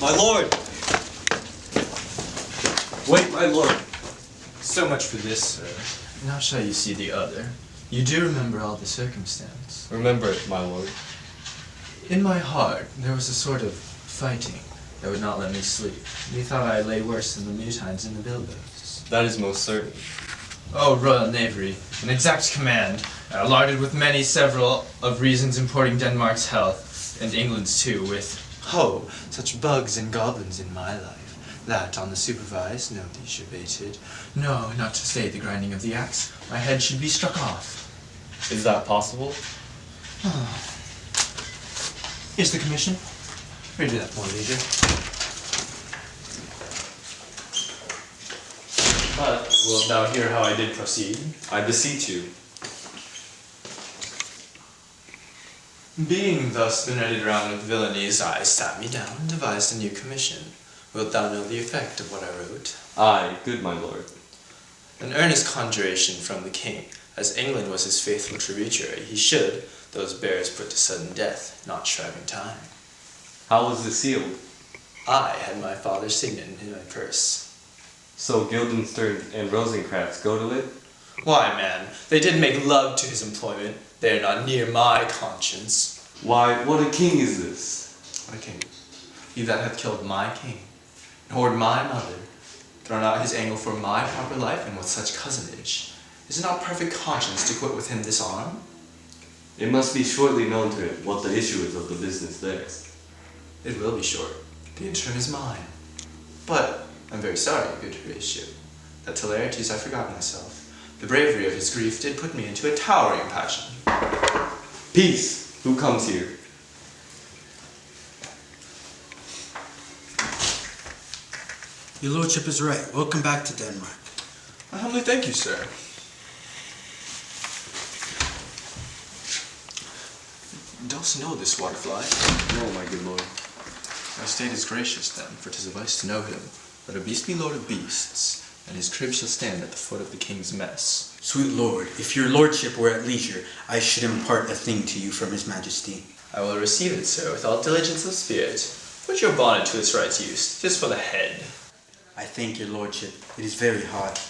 My lord! Wait, my lord! So much for this, sir. Now shall you see the other. You do remember all the circumstance. Remember it, my lord. In my heart there was a sort of fighting that would not let me sleep. Methought I lay worse than the mutines in the bilboes. That is most certain. Oh, royal knavery, an exact command, larded with many several of reasons importing Denmark's health, and England's too, with, ho, such bugs and goblins in my life, that on the supervised nobody should bait it. No, not to say the grinding of the axe, my head should be struck off. Is that possible? Here's the commission. Read it at more leisure. But wilt thou hear how I did proceed? I beseech you. Being thus benedded round with villainies, I sat me down and devised a new commission. Wilt thou know the effect of what I wrote? Aye, good my lord. An earnest conjuration from the king, as England was his faithful tributary, he should, those bears put to sudden death, not shriving time. How was it sealed? I had my father's signet in my purse. So Guildenstern and Rosencrantz go to it? Why, man, they did make love to his employment. They are not near my conscience. Why, what a king is this? What a king? He that hath killed my king, and whored my mother, thrown out his angle for my proper life, and with such cozenage. Is it not perfect conscience to quit with him this arm? It must be shortly known to him what the issue is of the business there. It will be short. The interim is mine. But I'm very sorry, good Horatio, that till Laertes I forgot myself. The bravery of his grief did put me into a towering passion. Peace! Who comes here? Your lordship is right. Welcome back to Denmark. I humbly thank you, sir. Dost know this waterfly? No, my good lord. Our state is gracious then, for 'tis a vice to know him. Let a beast be lord of beasts, and his crib shall stand at the foot of the king's mess. Sweet lord, if your lordship were at leisure, I should impart a thing to you from his majesty. I will receive it, sir, with all diligence of spirit. Put your bonnet to its right use, just for the head. I thank your lordship. It is very hot.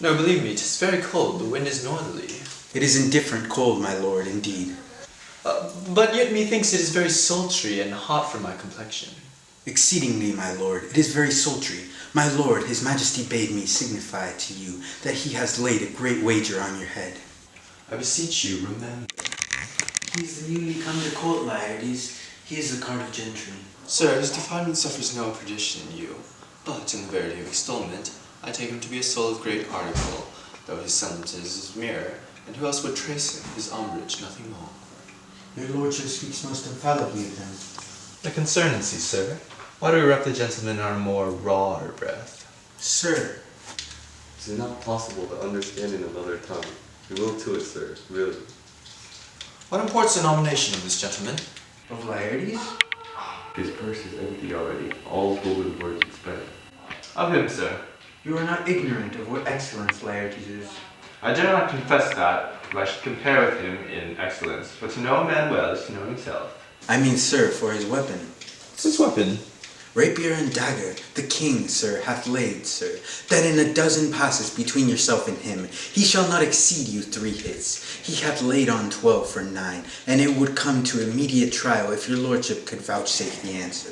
No, believe me, 'tis very cold. The wind is northerly. It is indifferent cold, my lord, indeed. But yet methinks it is very sultry and hot for my complexion. Exceedingly, my lord. It is very sultry. My lord, his majesty bade me signify to you that he has laid a great wager on your head. I beseech you, remember. He is the newly come to court, Laertes. He is the card of gentry. Sir, his defilement suffers no perdition in you, but in the verity of extolment, I take him to be a soul of great article, though his semblance is his mirror, and who else would trace him, his umbrage, nothing more. Your lordship speaks most infallibly of him. The concernancy, sir. Why do we wrap the gentleman in our more raw breath? Sir, Is it not possible to understand in another tongue? We will to it, sir, really. What imports the nomination of this gentleman? of Laertes? His purse is empty already. All golden words are spent. Of him, sir. You are not ignorant of what excellence Laertes is. I dare not confess that, if I should compare with him in excellence, but to know a man well is to know himself. I mean, sir, for his weapon. What's his weapon? Rapier and dagger, the king, sir, hath laid, sir, that in a dozen passes between yourself and him, he shall not exceed you 3 hits. He hath laid on 12 for 9, and it would come to immediate trial if your lordship could vouchsafe the answer.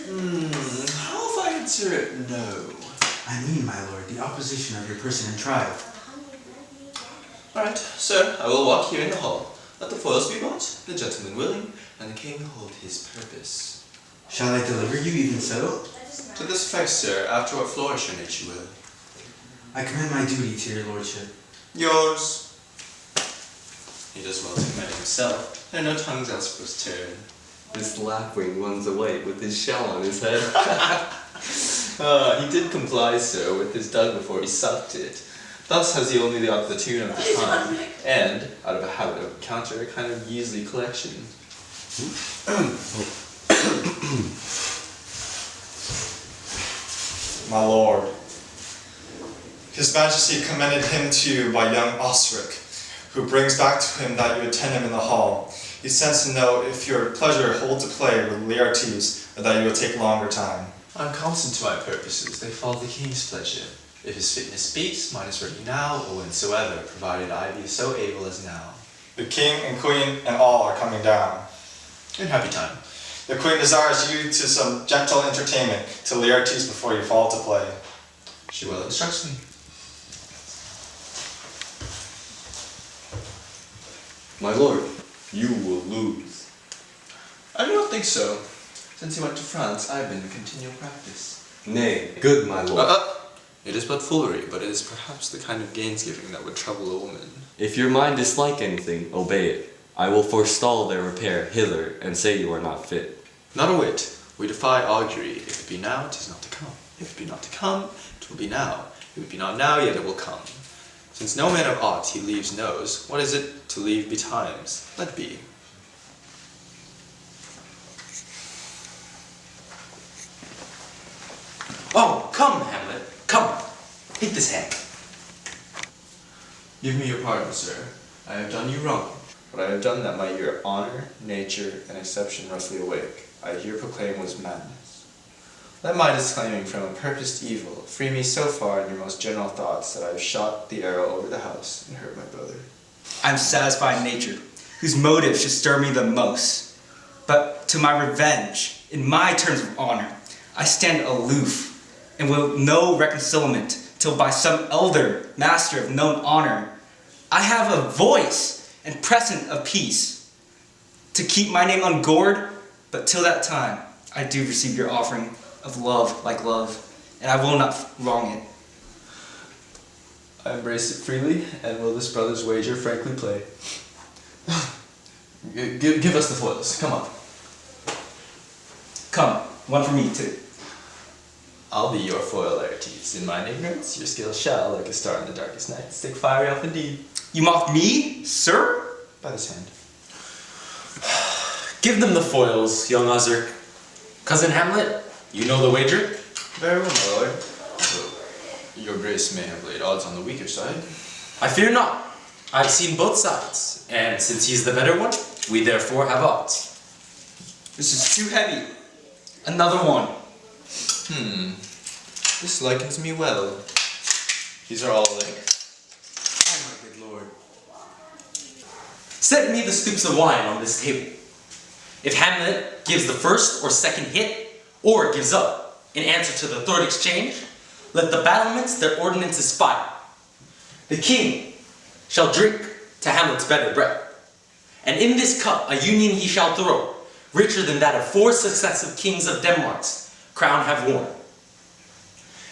How if I answer it no? I mean, my lord, the opposition of your person in trial. All right, sir, I will walk here in the hall. Let the foils be brought, the gentleman willing, and the king hold his purpose. Shall I deliver you even so? To this effect, sir, after what flourish your nature will. I commend my duty to your lordship. Yours. He does well to commend himself. There are no tongues else for his turn. This lapwing runs away with his shell on his head. He did comply, sir, with his dug before he sucked it. Thus has he only the opportune of the time, and, out of a habit of encounter, a kind of yeasly collection. My lord, His Majesty commended him to you by young Osric, who brings back to him that you attend him in the hall. He sends to know if your pleasure hold to play with Laertes, or that you will take longer time. I'm constant to my purposes, they follow the king's pleasure. If his fitness speaks, mine is ready now, or whensoever, provided I be so able as now. The king and queen and all are coming down. In happy time. The queen desires you to some gentle entertainment to Laertes before you fall to play. She well instructs me. My lord, you will lose. I do not think so. Since he went to France, I have been in continual practice. Nay, good my lord. It is but foolery, but it is perhaps the kind of gainsgiving that would trouble a woman. If your mind dislike anything, obey it. I will forestall their repair hither, and say you are not fit. Not a whit. We defy augury. If it be now, 'tis not to come. If it be not to come, 'twill be now. If it be not now, yet it will come. Since no man of aught he leaves knows, what is it to leave betimes? Let be. Oh, come, Hamlet, come. Take this hand. Give me your pardon, sir. I have done you wrong, but I have done that my your honor, nature, and exception roughly awake. I here proclaim was madness. Let my disclaiming from a purposed evil free me so far in your most general thoughts that I have shot the arrow over the house and hurt my brother. I am satisfied in nature, whose motive should stir me the most. But to my revenge, in my terms of honor, I stand aloof, and will no reconcilement till by some elder master of known honor I have a voice and present of peace to keep my name ungored. But till that time I do receive your offering of love like love, and I will not wrong it. I embrace it freely, and will this brother's wager frankly play. Give us the foils, come on. Come, one for me too. I'll be your foil, Laertes. In mine ignorance, your skill shall, like a star in the darkest night, stick fiery off indeed. You mock me, sir? By this hand. Give them the foils, young Ozark. Cousin Hamlet, you know the wager? Very well, my lord. Your grace may have laid odds on the weaker side. I fear not. I've seen both sides, and since he's the better one, we therefore have odds. This is too heavy. Another one. This likens me well. These are all alike. Oh, my good lord. Set me the stoops of wine on this table. If Hamlet gives the first or second hit, or gives up in answer to the third exchange, let the battlements their ordinances fire. The king shall drink to Hamlet's better breath, and in this cup a union he shall throw, richer than that of 4 successive kings of Denmark's crown have worn.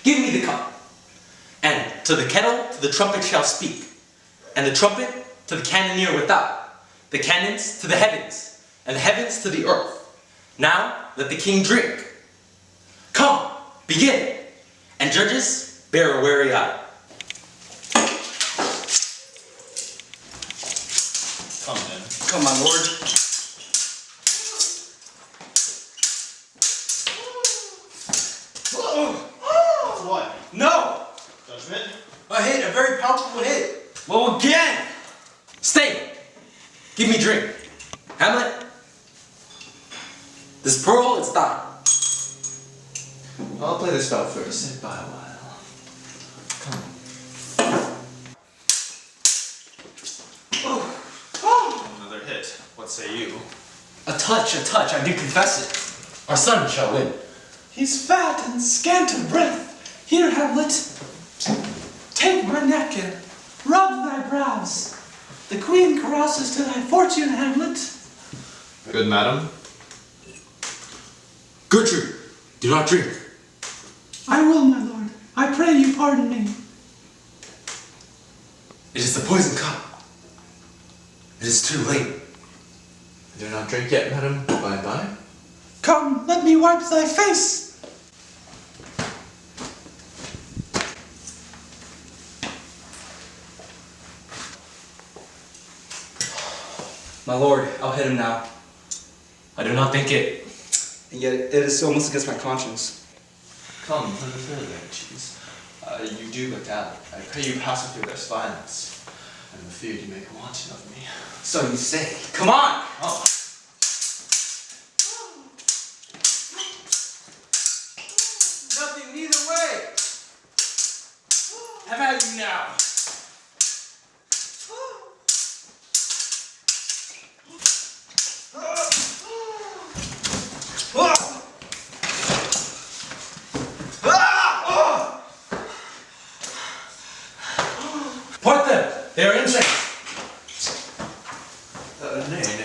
Give me the cup, and to the kettle the trumpet shall speak, and the trumpet to the cannoneer without, the cannons to the heavens, and the heavens to the earth. Now let the king drink. Come, begin, and judges, bear a wary eye. Come then. Come, my lord. What? No! Judgment? A hit, a very palpable hit. Well, again! Stay! Give me drink. Hamlet, this pearl is thine. I'll play this bout first. Sit by a while. Come. Another hit. What say you? A touch, I do confess it. Our son shall win. He's fat and scant of breath. Here, Hamlet, take my neck and rub thy brows. The queen caresses to thy fortune, Hamlet. Good madam. Gertrude, do not drink. I will, my lord. I pray you pardon me. It is the poison cup. It is too late. I do not drink yet, madam. Bye-bye. Come, let me wipe thy face. My lord, I'll hit him now. I do not think it. And yet it is almost against my conscience. Come, let us go, Laertes. You do but that. I pray you pass with your best violence. I am afeard you make a wanton of me. So you say. Come on! Oh.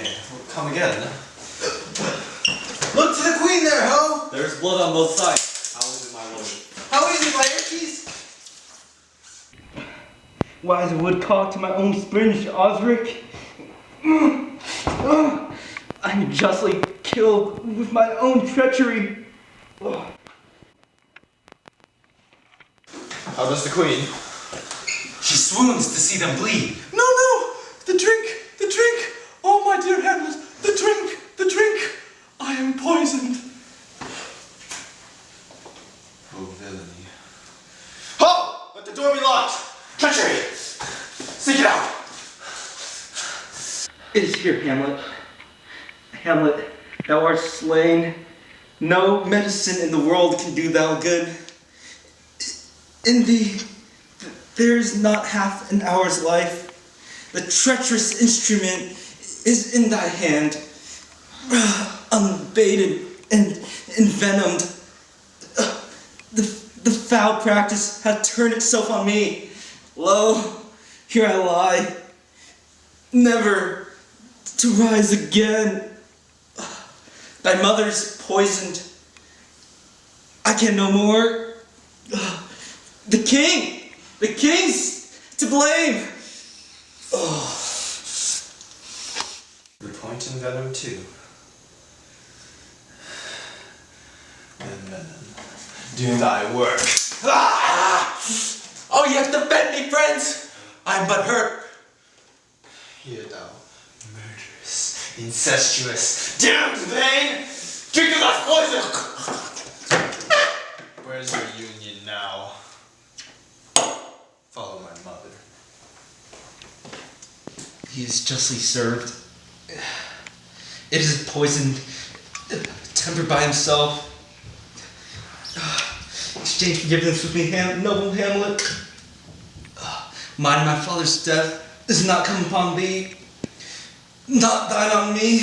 nay, come again. Look to the queen there, ho! There's blood on both sides. How is it, my lord? How is it, Laertes? Wise woodcock to my own springe, Osric. I'm justly killed with my own treachery. How does the queen? She swoons to see them bleed. No, no! The drink! The drink! Oh, my dear Hamlet! The drink! The drink! I am poisoned. Oh, villainy. Ho! Let the door be locked! Treachery! Seek it out! It is here, Hamlet. Hamlet, thou art slain. No medicine in the world can do thou good. In thee, there is not half an hour's life. The treacherous instrument is in thy hand, unbaited and envenomed. The foul practice hath turned itself on me. Lo, here I lie, never to rise again. Thy mother's poisoned. I can no more. The king's to blame. The point in venom too. And venom, do thy work. Oh, you have to defend me, friends! I'm but hurt. Hear thou, murderous, incestuous, Damned vain! Drink of that poison! where's your union now? Follow my mother. He is justly served. It is poisoned, tempered by himself. Exchange forgiveness with me, noble Hamlet. Mine, my father's death is not come upon thee, not thine on me.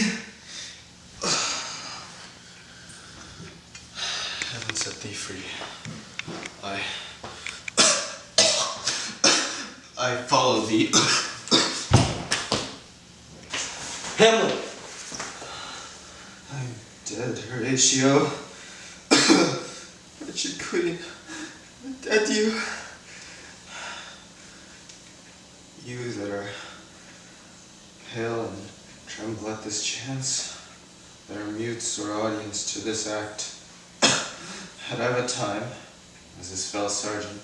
Heaven set thee free. I follow thee. Hamlet! I'm dead, Horatio. Wretched queen, dead you. You that are pale and tremble at this chance, that are mutes or audience to this act, had I but time, as this fell sergeant,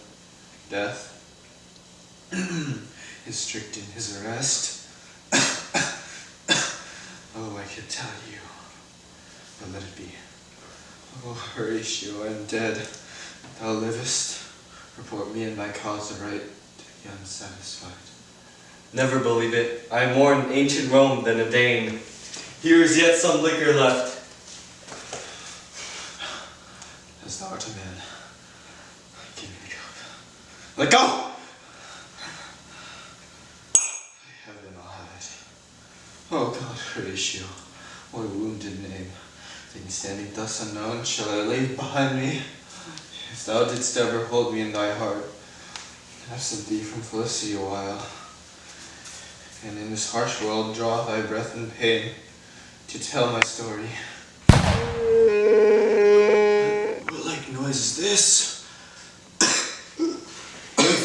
death, is strict in his arrest. Oh, I could tell you, but let it be. Oh, Horatio, I am dead. Thou livest. Report me and my cause aright to the unsatisfied. Never believe it. I am more in ancient Rome than a Dane. Here is yet some liquor left. As thou art a man, give me the cup. Let go! I have it, I'll have it. Oh God, Horatio, what a wounded name. Thing standing thus unknown, shall I leave behind me? If thou didst ever hold me in thy heart, absent thee from felicity a while, and in this harsh world draw thy breath in pain to tell my story. What like noise is this?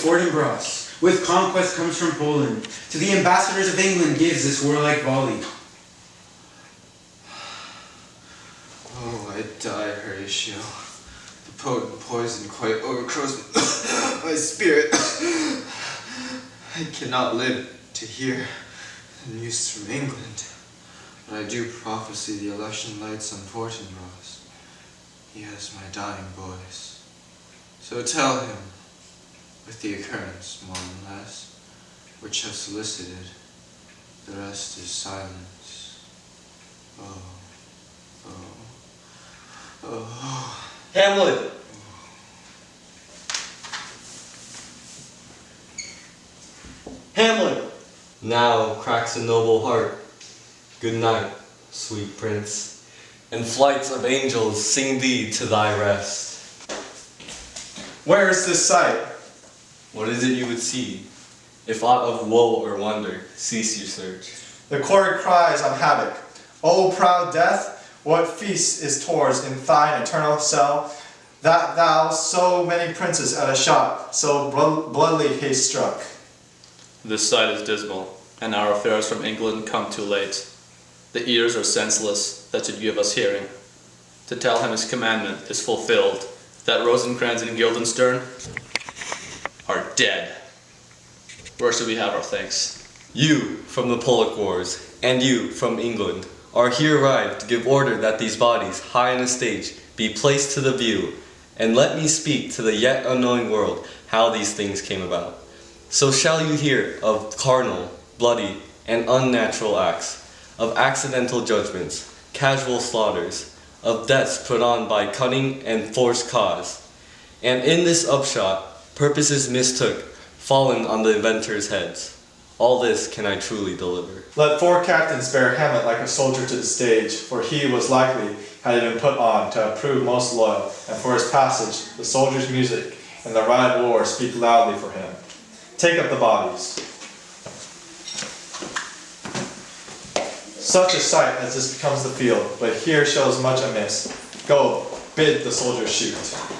Fortinbras, with conquest comes from Poland. To the ambassadors of England gives this warlike volley. Oh, I die, Horatio. The potent poison quite overcrows my spirit. I cannot live to hear the news from England, but I do prophesy the election lights on Fortinbras. He has my dying voice. So tell him, with the occurrence, more than less, which have solicited, the rest is silence. Oh, oh. Oh. Hamlet! Hamlet! Now cracks a noble heart. Good night, sweet prince. And flights of angels sing thee to thy rest. Where is this sight? What is it you would see? If aught of woe or wonder, cease your search. The chord cries on havoc. O proud death, what feast is towards in thine eternal cell, that thou so many princes at a shot so bloodily hast struck? This sight is dismal, and our affairs from England come too late. The ears are senseless that should give us hearing. To tell him his commandment is fulfilled, that Rosencrantz and Guildenstern are dead. Where should we have our thanks? You from the Polack Wars, and you from England, are here arrived to give order that these bodies, high in a stage, be placed to the view, and let me speak to the yet unknowing world how these things came about. So shall you hear of carnal, bloody, and unnatural acts, of accidental judgments, casual slaughters, of deaths put on by cunning and forced cause, and in this upshot, purposes mistook, fallen on the inventors' heads. All this can I truly deliver. Let 4 captains bear Hamlet like a soldier to the stage, for he was likely, had he been put on, to have proved most loyal, and for his passage, the soldier's music, and the ride war speak loudly for him. Take up the bodies. Such a sight as this becomes the field, but here shows much amiss. Go, bid the soldiers shoot.